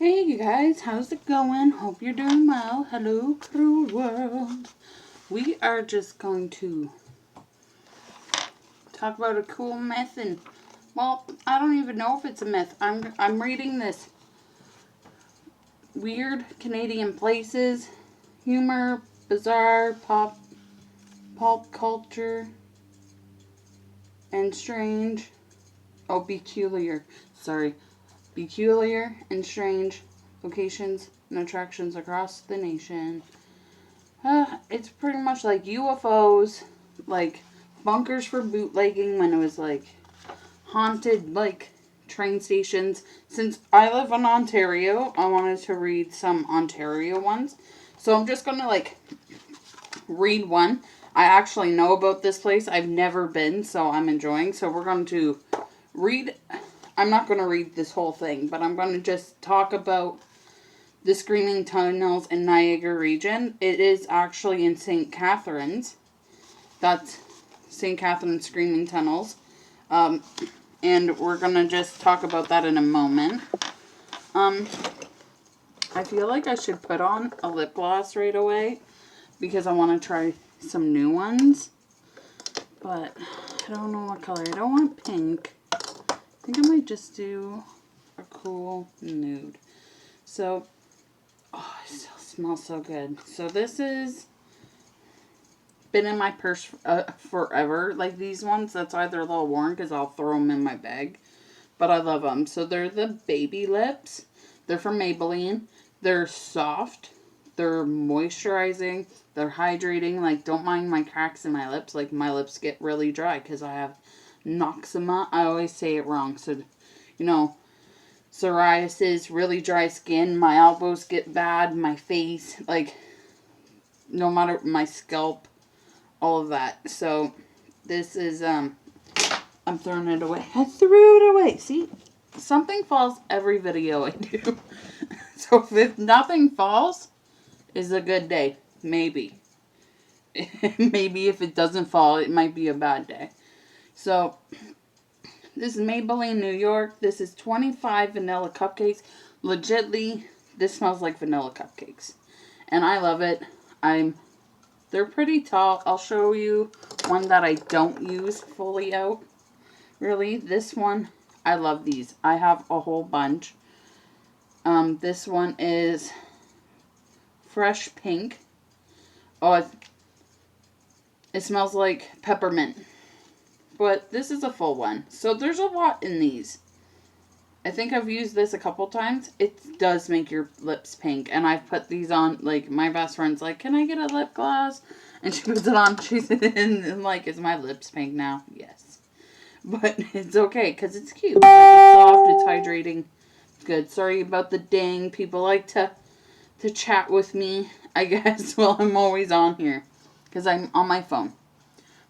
Hey you guys, how's it going? Hope you're doing well. Hello, cruel world. We are just going to talk about a cool myth, and well, I don't even know if it's a myth. I'm reading this weird Canadian places, humor, bizarre, pop culture, and strange. Oh, peculiar. Sorry. Peculiar and strange locations and attractions across the nation. It's pretty much like UFOs, like bunkers for bootlegging when it was like haunted, like train stations. Since I live in Ontario, I wanted to read some Ontario ones. So I'm just gonna like read one. I actually know about this place. I've never been, so I'm enjoying. So we're going to read. I'm not going to read this whole thing, but I'm going to just talk about the Screaming Tunnels in Niagara region. It is actually in St. Catharines. That's St. Catharines Screaming Tunnels. And we're going to just talk about that in a moment. I feel like I should put on a lip gloss right away because I want to try some new ones. But I don't know what color. I don't want pink. I think I might just do a cool nude. So, oh, it still smells so good. So this is been in my purse forever. Like these ones, that's why they're a little worn because I'll throw them in my bag. But I love them. So they're the baby lips. They're from Maybelline. They're soft. They're moisturizing. They're hydrating. Like, don't mind my cracks in my lips. Like, my lips get really dry because I have noxema. I always say it wrong. So, you know, psoriasis, really dry skin. My elbows get bad. My face, like, no matter my scalp, all of that. So, this is, I'm throwing it away. I threw it away. See, something falls every video I do. So, if nothing falls, is a good day. Maybe. Maybe if it doesn't fall, it might be a bad day. So, this is Maybelline, New York. This is 25 vanilla cupcakes. Legitly, this smells like vanilla cupcakes. And I love it. They're pretty tall. I'll show you one that I don't use fully out. Really, this one, I love these. I have a whole bunch. This one is fresh pink. Oh, it smells like peppermint. But this is a full one. So there's a lot in these. I think I've used this a couple times. It does make your lips pink. And I've put these on, like, my best friend's like, can I get a lip gloss? And she puts it on. She's and like, is my lips pink now? Yes. But it's okay, because it's cute. Like, it's soft, it's hydrating. It's good. Sorry about the ding. People like to chat with me, I guess, while I'm always on here. Because I'm on my phone.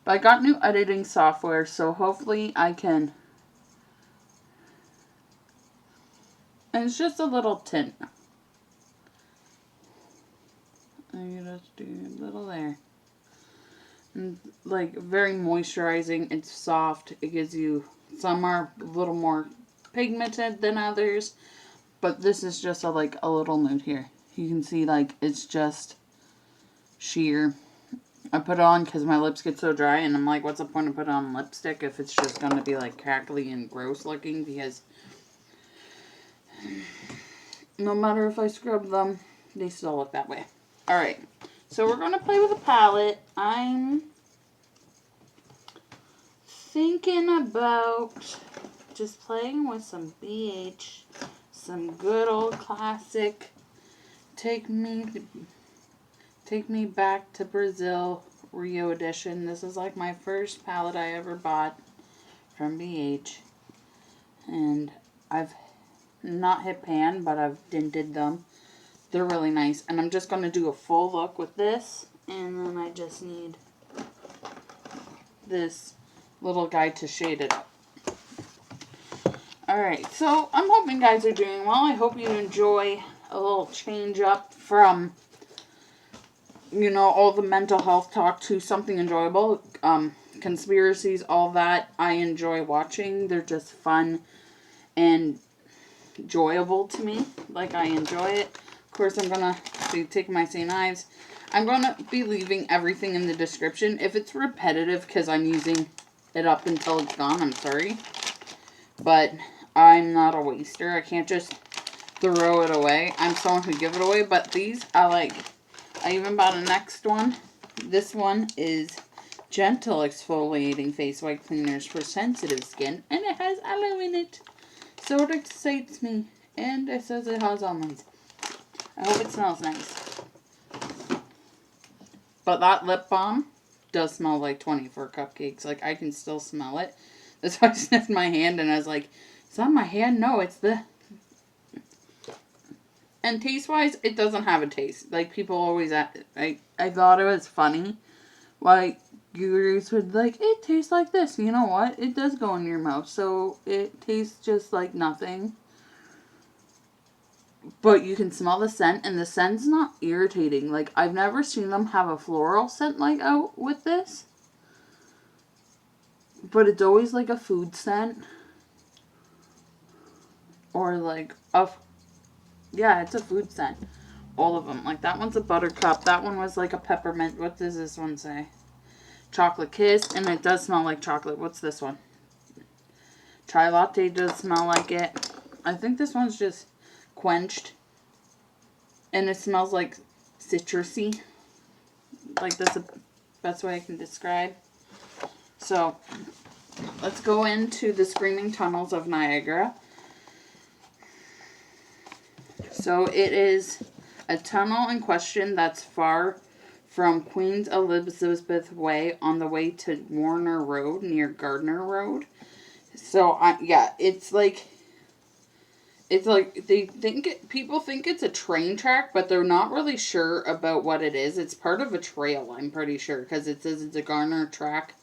But I got new editing software, so hopefully I can. And it's just a little tint. I'm gonna just do a little there. And like very moisturizing. It's soft. It gives you, some are a little more pigmented than others. But this is just a little nude here. You can see like it's just sheer. I put it on because my lips get so dry, and I'm like, what's the point of putting on lipstick if it's just going to be like crackly and gross looking, because no matter if I scrub them, they still look that way. Alright, so we're going to play with a palette. I'm thinking about just playing with some BH, some good old classic Take Me Back to Brazil Rio edition. This is like my first palette I ever bought from BH. And I've not hit pan, but I've dinted them. They're really nice. And I'm just going to do a full look with this. And then I just need this little guy to shade it up. Alright, so I'm hoping you guys are doing well. I hope you enjoy a little change up from, you know, all the mental health talk to something enjoyable. Conspiracies, all that, I enjoy watching. They're just fun. And enjoyable to me. Like, I enjoy it. Of course, I'm going to be taking my St. Ives. I'm going to be leaving everything in the description. If it's repetitive because I'm using it up until it's gone, I'm sorry. But I'm not a waster. I can't just throw it away. I'm someone who give it away. But these, I like. I even bought a next one. This one is Gentle Exfoliating Face White Cleaners for Sensitive Skin. And it has aloe in it. So it excites me. And it says it has almonds. I hope it smells nice. But that lip balm does smell like 24 cupcakes. Like, I can still smell it. That's why I sniffed my hand and I was like, it's not my hand. No, it's the... And taste-wise, it doesn't have a taste. Like, people always... I thought it was funny. Like, gurus would like, it tastes like this. You know what? It does go in your mouth. So, it tastes just like nothing. But you can smell the scent, and the scent's not irritating. Like, I've never seen them have a floral scent like out with this. But it's always like a food scent. Or like a... Yeah, it's a food scent. All of them. Like, that one's a buttercup. That one was like a peppermint. What does this one say? Chocolate kiss. And it does smell like chocolate. What's this one? Chai latte does smell like it. I think this one's just... quenched, and it smells like citrusy. Like, that's the best way I can describe. So let's go into the Screaming Tunnels of Niagara. So it is a tunnel in question that's far from Queen Elizabeth Way on the way to Warner Road near Gardner Road. So yeah, it's like people think it's a train track, but they're not really sure about what it is. It's part of a trail, I'm pretty sure, because it says it's a Gardner track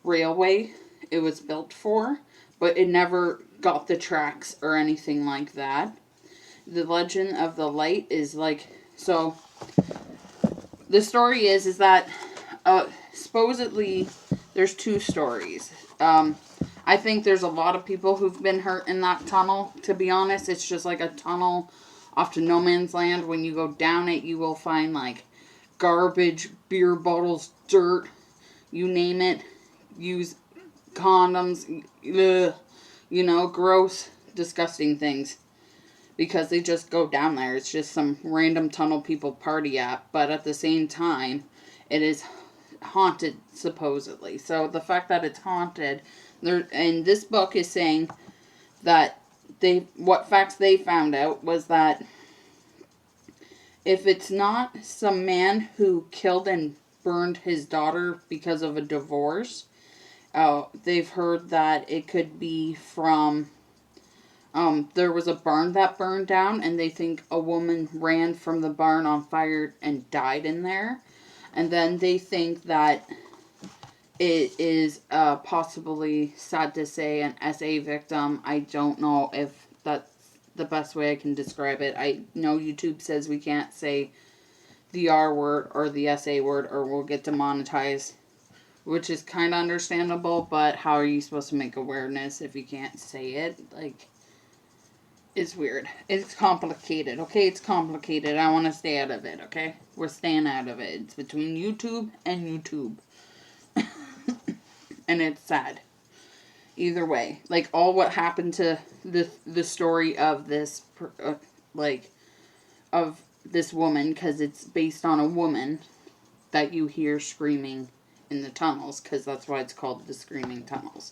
railway it was built for, but it never got the tracks or anything like that. The legend of the light is like, so the story is that supposedly there's two stories. I think there's a lot of people who've been hurt in that tunnel, to be honest. It's just like a tunnel off to no man's land. When you go down it, you will find like garbage, beer bottles, dirt, you name it. Use condoms, ugh, you know, gross, disgusting things. Because they just go down there. It's just some random tunnel people party at. But at the same time, it is haunted, supposedly. So the fact that it's haunted... And this book is saying that what facts they found out was that if it's not some man who killed and burned his daughter because of a divorce, they've heard that it could be from, there was a barn that burned down, and they think a woman ran from the barn on fire and died in there. And then they think that it is possibly, sad to say, an SA victim. I don't know if that's the best way I can describe it. I know YouTube says we can't say the R word or the SA word or we'll get demonetized, which is kind of understandable, but how are you supposed to make awareness if you can't say it? Like, it's weird. It's complicated, okay? It's complicated. I want to stay out of it, okay? We're staying out of it. It's between YouTube and YouTube. And it's sad. Either way. Like, all what happened to the story of this, of this woman, because it's based on a woman that you hear screaming in the tunnels, because that's why it's called the Screaming Tunnels.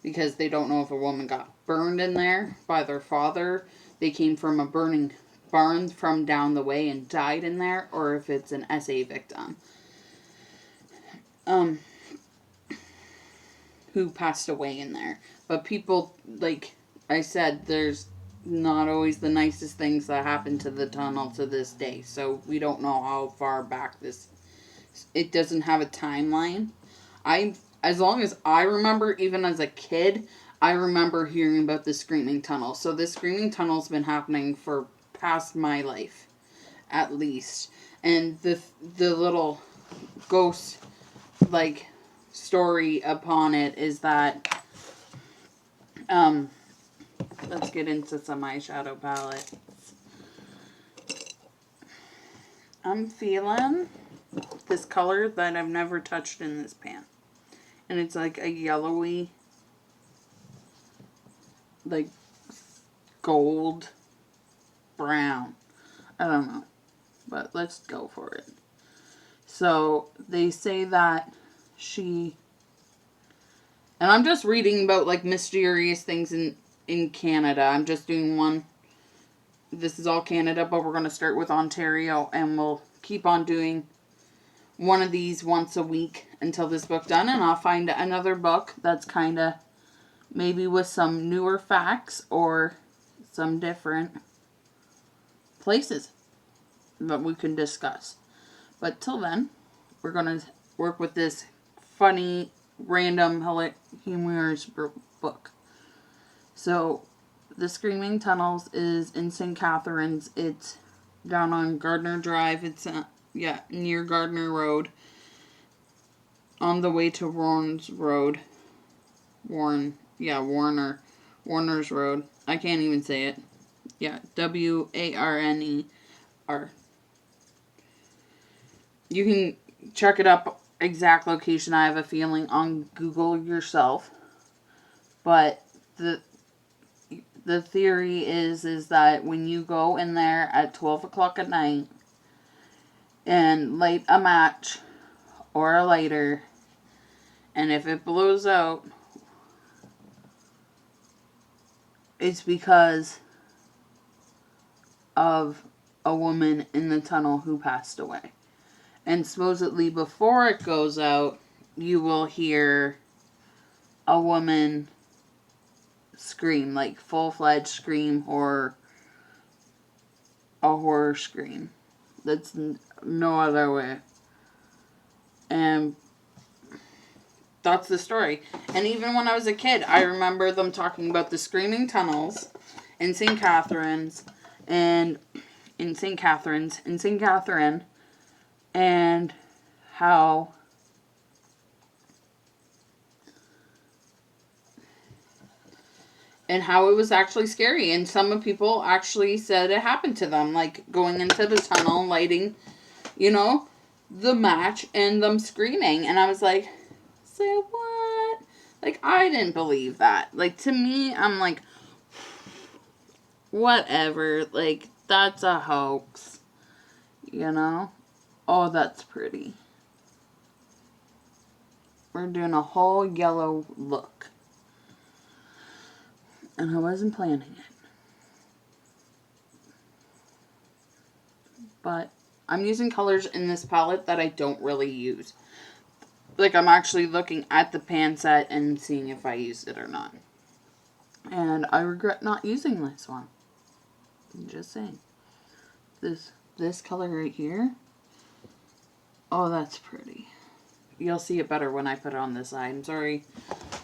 Because they don't know if a woman got burned in there by their father, they came from a burning barn from down the way and died in there, or if it's an SA victim. Who passed away in there. But people, like I said, there's not always the nicest things that happen to the tunnel to this day. So we don't know how far back this... It doesn't have a timeline. As long as I remember, even as a kid, I remember hearing about the Screaming Tunnel. So the Screaming Tunnel's been happening for past my life, at least. And the little ghost, like... story upon it is that let's get into some eyeshadow palettes. I'm feeling this color that I've never touched in this pan. And it's like a yellowy, like gold brown. I don't know. But let's go for it. So they say that she, and I'm just reading about like mysterious things in Canada. I'm just doing one. This is all Canada, but we're going to start with Ontario, and we'll keep on doing one of these once a week until this book done, and I'll find another book that's kind of maybe with some newer facts or some different places that we can discuss. But till then, we're going to work with this funny, random, humorous book. So, The Screaming Tunnels is in St. Catharines. It's down on Gardner Drive. It's, near Gardner Road. On the way to Warren's Road. Warner's Road. I can't even say it. Yeah, Warner. You can check it up, exact location, I have a feeling, on Google yourself. But the theory is that when you go in there at 12 o'clock at night and light a match or a lighter, and if it blows out, it's because of a woman in the tunnel who passed away. And supposedly before it goes out, you will hear a woman scream, like full-fledged scream, or a horror scream. That's no other way. And that's the story. And even when I was a kid, I remember them talking about the screaming tunnels in St. Catharines, and in St. Catherine, and how it was actually scary. And some people actually said it happened to them, like going into the tunnel, lighting, the match, and them screaming. And I was like, say what? Like, I didn't believe that. Like, to me, I'm like, whatever. Like, that's a hoax. Oh, that's pretty. We're doing a whole yellow look. And I wasn't planning it. But I'm using colors in this palette that I don't really use. Like, I'm actually looking at the pan set and seeing if I used it or not. And I regret not using this one. I'm just saying. This color right here. Oh, that's pretty. You'll see it better when I put it on this side. I'm sorry.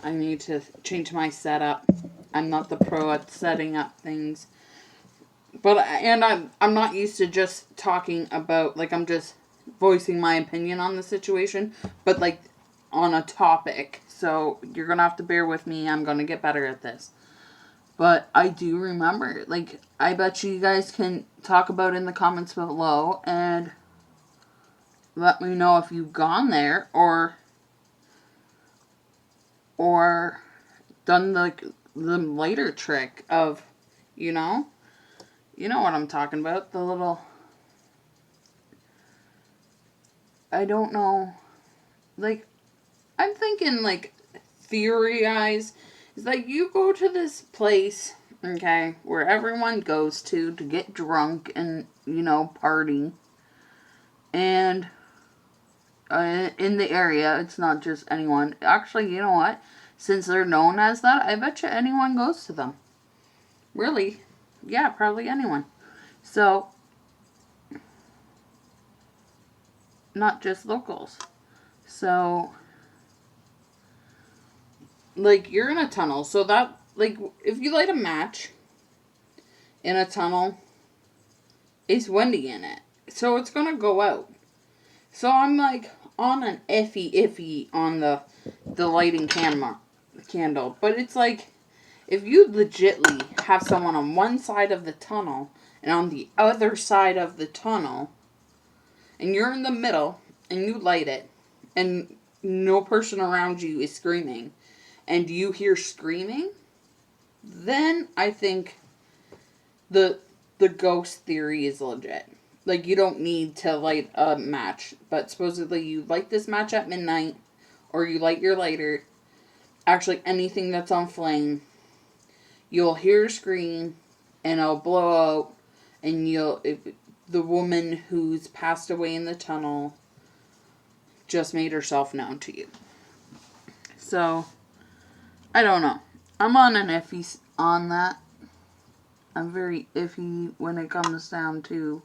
I need to change my setup. I'm not the pro at setting up things. And I'm not used to just talking about, like, I'm just voicing my opinion on the situation, but, like, on a topic. So, you're going to have to bear with me. I'm going to get better at this. But I do remember, like, I bet you guys can talk about it in the comments below and let me know if you've gone there or done the lighter trick of, you know what I'm talking about, the little, I don't know, like, I'm thinking, like, theory-wise, is that you go to this place, okay, where everyone goes to get drunk and, party, and in the area, it's not just anyone. Actually, you know what? Since they're known as that, I bet you anyone goes to them. Really? Yeah, probably anyone. So, not just locals. So, like, you're in a tunnel. So that, like, if you light a match in a tunnel, it's windy in it. So it's going to go out. So I'm, like, on an iffy on the lighting candle. But it's, like, if you legitly have someone on one side of the tunnel and on the other side of the tunnel, and you're in the middle, and you light it, and no person around you is screaming, and you hear screaming, then I think the ghost theory is legit. Like, you don't need to light a match, but supposedly you light this match at midnight, or you light your lighter, actually anything that's on flame, you'll hear a scream, and it'll blow out, and the woman who's passed away in the tunnel just made herself known to you. So, I don't know. I'm on an iffy on that. I'm very iffy when it comes down to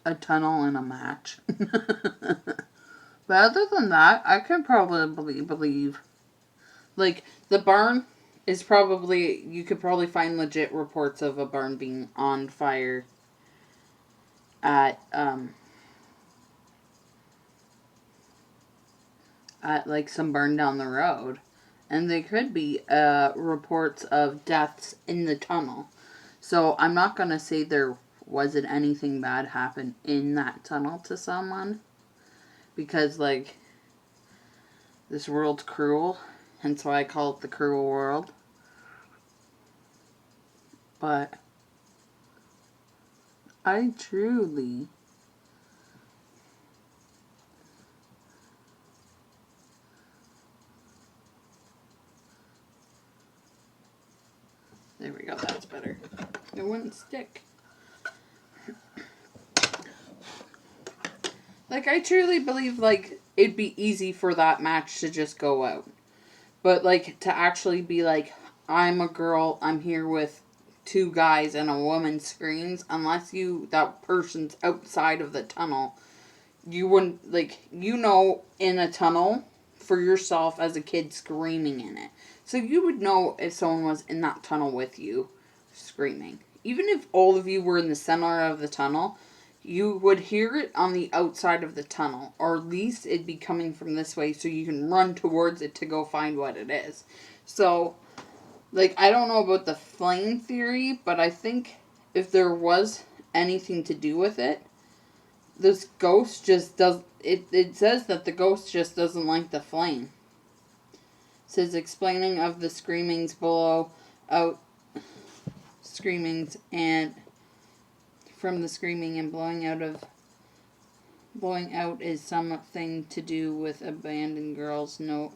a tunnel and a match. But other than that, I can probably believe. Like, the barn is probably, you could probably find legit reports of a barn being on fire at like some barn down the road. And there could be reports of deaths in the tunnel. So I'm not going to say there wasn't anything bad happen in that tunnel to someone. Because, like, this world's cruel. Hence why I call it the cruel world. But I truly... There we go, that's better. It wouldn't stick. Like, I truly believe, like, it'd be easy for that match to just go out. But, like, to actually be like, I'm a girl, I'm here with two guys and a woman screams, unless that person's outside of the tunnel, you wouldn't, like, in a tunnel for yourself as a kid screaming in it. So you would know if someone was in that tunnel with you screaming. Even if all of you were in the center of the tunnel, you would hear it on the outside of the tunnel. Or at least it'd be coming from this way so you can run towards it to go find what it is. So, like, I don't know about the flame theory, but I think if there was anything to do with it, this ghost just does... It says that the ghost just doesn't like the flame. It says, explaining of the screamings below out... Screamings and... From the screaming and blowing out is something to do with abandoned girls. No...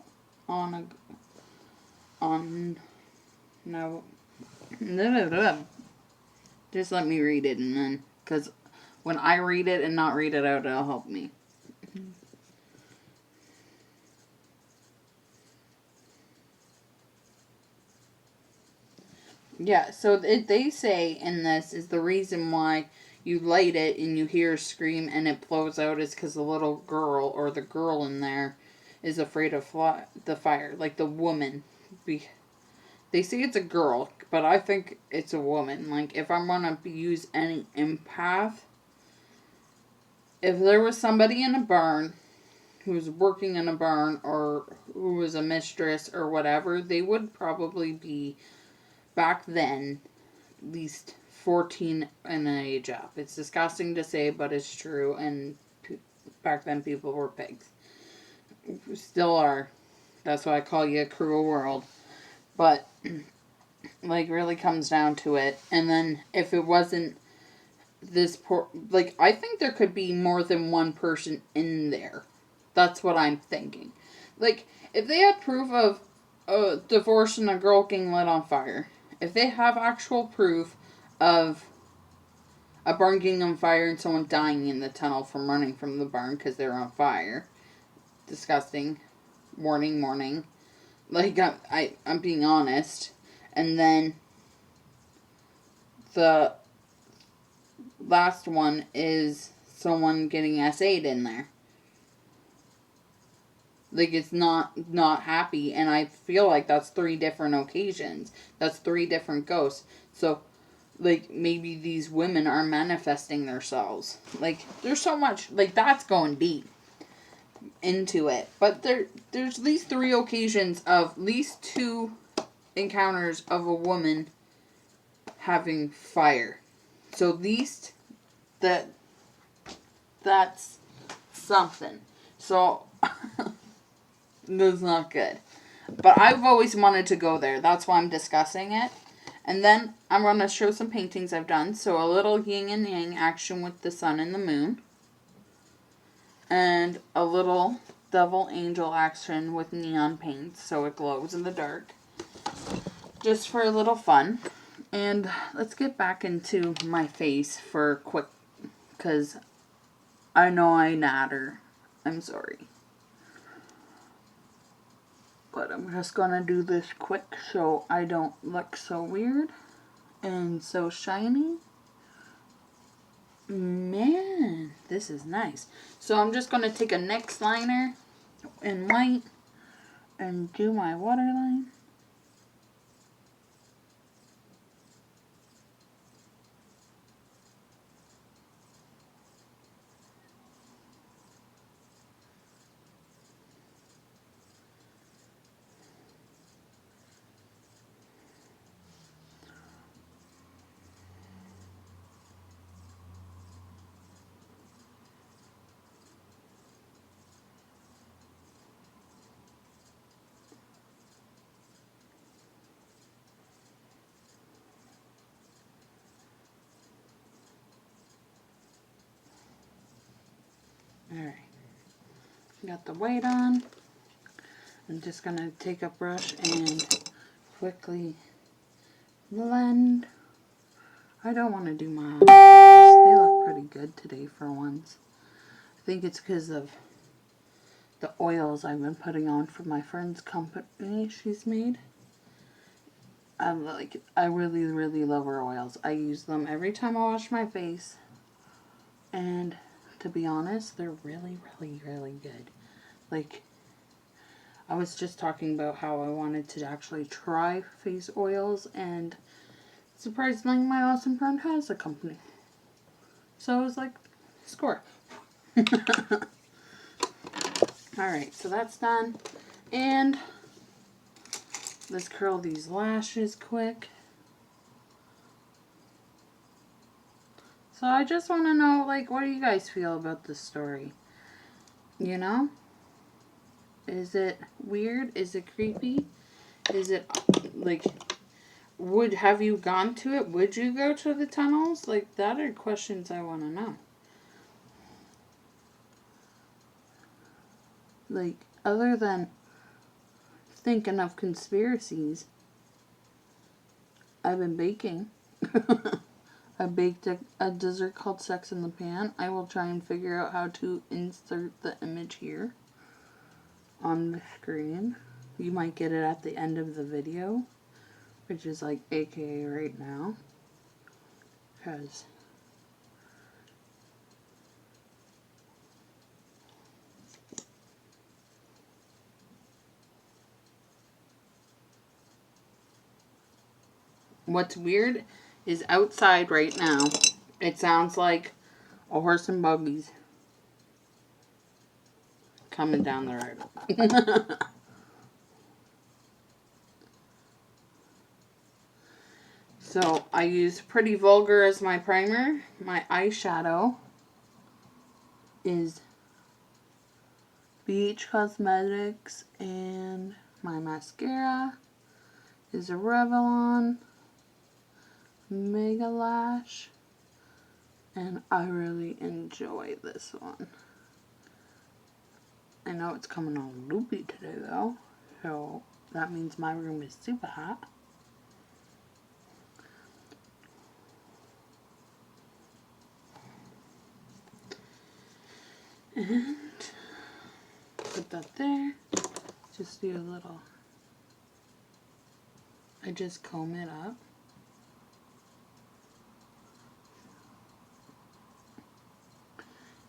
No. Just let me read it, and then... Because when I read it and not read it out, it'll help me. Yeah, so they say in this is the reason why you light it and you hear a scream and it blows out is because the little girl or the girl in there is afraid of the fire. Like the woman. They say it's a girl, but I think it's a woman. Like, if I'm going to use any empath, if there was somebody in a barn who was working in a barn or who was a mistress or whatever, they would probably be, back then, at least 14 and an age up. It's disgusting to say, but it's true, and back then people were pigs. Still are. That's why I call you a cruel world. But, like, really comes down to it. And then, if it wasn't this poor... Like, I think there could be more than one person in there. That's what I'm thinking. Like, if they had proof of a divorce and a girl getting lit on fire, if they have actual proof of a barn getting on fire and someone dying in the tunnel from running from the barn because they're on fire, disgusting. Warning. Like, I'm being honest. And then the last one is someone getting S8'd in there. Like, it's not happy, and I feel like that's 3 different occasions. That's 3 different ghosts. So, like, maybe these women are manifesting themselves. Like, there's so much, like, that's going deep into it. But there's at least 3 occasions of at least 2 encounters of a woman having fire. So at least that's something. So that's not good. But I've always wanted to go there. That's why I'm discussing it. And then I'm going to show some paintings I've done. So a little yin and yang action with the sun and the moon. And a little devil angel action with neon paint. So it glows in the dark. Just for a little fun. And let's get back into my face for quick. Because I know I natter. I'm sorry. But I'm just going to do this quick so I don't look so weird and so shiny. Man, this is nice. So I'm just going to take a NYX liner in white and do my waterline. Alright, got the white on. I'm just going to take a brush and quickly blend. I don't want to do my eyes. They look pretty good today for once. I think it's because of the oils I've been putting on for my friend's company she's made. I really, really love her oils. I use them every time I wash my face. And to be honest, they're really, really, really good. Like, I was just talking about how I wanted to actually try face oils, and surprisingly, my awesome friend has a company. So I was like, score. Alright, so that's done. And let's curl these lashes quick. So I just want to know, like, what do you guys feel about this story? You know? Is it weird? Is it creepy? Is it, like, have you gone to it? Would you go to the tunnels? Like, that are questions I want to know. Like, other than thinking of conspiracies, I've been baking. I baked a dessert called Sex in the Pan. I will try and figure out how to insert the image here on the screen. You might get it at the end of the video, which is like AKA right now. Because what's weird is outside right now, it sounds like a horse and buggies coming down the road. So I use Pretty Vulgar as my primer. My eyeshadow is Beach Cosmetics, and my mascara is a Revlon Mega Lash, and I really enjoy this one. I know it's coming on loopy today though, so that means my room is super hot. And put that there. Just do a little, I just comb it up.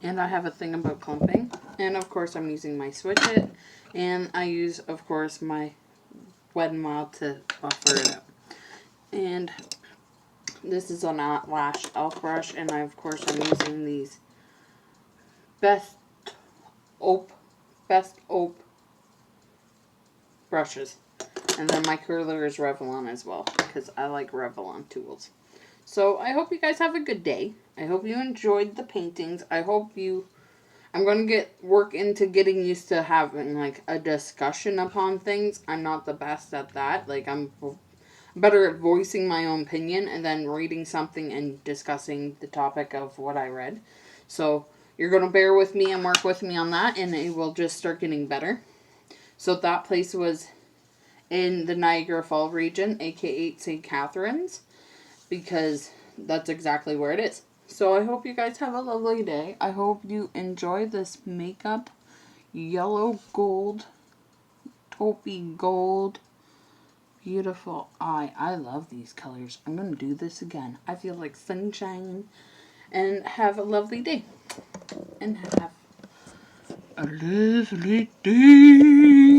And I have a thing about clumping. And of course I'm using my Switch It. And I use, of course, my Wet n Wild to buffer it up. And This is an lash e.l.f. brush, and of course I'm using these Bestope brushes. And then my curler is Revlon as well, because I like Revlon tools. So I hope you guys have a good day. I hope you enjoyed the paintings. I'm going to work into getting used to having like a discussion upon things. I'm not the best at that. Like, I'm better at voicing my own opinion and then reading something and discussing the topic of what I read. So you're going to bear with me and work with me on that, and it will just start getting better. So that place was in the Niagara Falls region, aka St. Catharines, because that's exactly where it is. So I hope you guys have a lovely day. I hope you enjoy this makeup yellow gold, taupey gold, beautiful eye. I love these colors. I'm going to do this again. I feel like sunshine. And have a lovely day. And have a lovely day.